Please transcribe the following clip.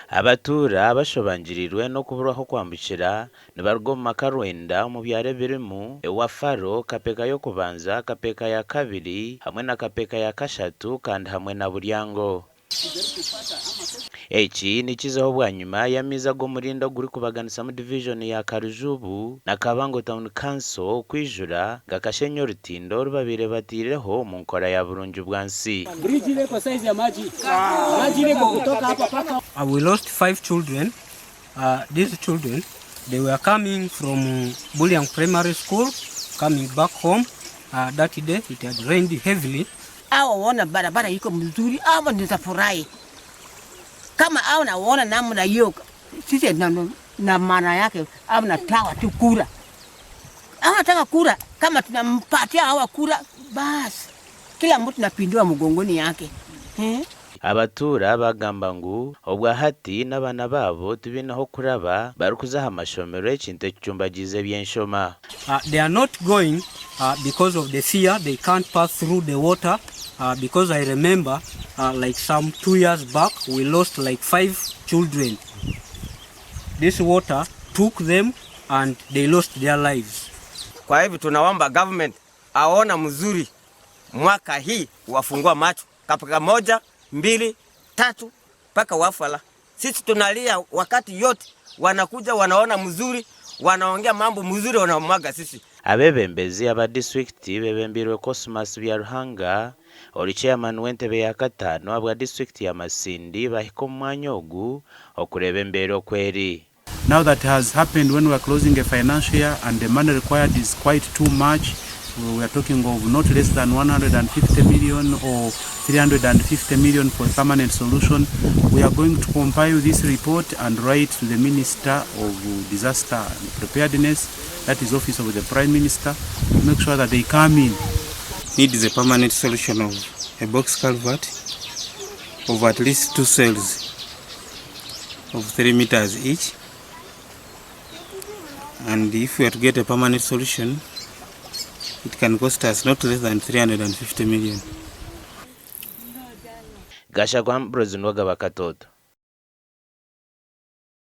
Abatuura bashobangiriirwe no kuburaho kwambukira nibaruga mu maka 9 mu byaro birimu ewa Faro, Kapeka y'okubanza, Kapeka ya kabiri hamwe na Kapeka ya kashatu kandi hamwe na Buryango. Eki ni kizaho bwa nyuma y'amiza go murinda guri kubaganisa mu division ya Karujubu na Kabango Town Council kwijura Gakashenyo Orutindo rubabire batireho mu nkora ya burunju bwansi. We lost 5 children. These children, they were coming from Buliang Primary School, coming back home. That day it had rained heavily. Wana barabara iko mzuri, awa nitafurahi. Kama naona namna hiyo, sisi na maana yake nataka tu kura. Nataka kura, kama tunampatia hawa kura, basi kila mtu napindua mgongoni yake. Abatuura bagamba ngu obwa hati n'abana babo tubinaho kuraba barukuzaha amashomero ekintu ekichumbagize by'enshoma. They are not going because of the fear. They can't pass through the water. Because I remember like some 2 years back we lost like 5 children. This water took them and they lost their lives. Kwa hivyo tunaomba government aona mzuri mwaka hii wafungua macho Kapeka 1, 2, 3 paka wafala. Sisi tunalia wakati yote wanakuja wanaona mzuri, wanaongea mambo mzuri, wanamwaga sisi. Abebembezi aba district bebembirwe Cosmas bya Ruhanga ori chairman w'entebe ya 5 abwa district ya Masindi bahiko mwanya ogu okureba embere kweri. Now that has happened when we are closing a financial year and the money required is quite too much. We are talking of not less than 150 million or 350 million for a permanent solution. We are going to compile this report and write to the Minister of Disaster and Preparedness, that is Office of the Prime Minister, to make sure that they come in. Needs a permanent solution of a box culvert of at least 2 cells of 3 meters each. And if we are to get a permanent solution, it can cost us not less than 350 million. Gasha kwa mbrozi nwaga bakatoto.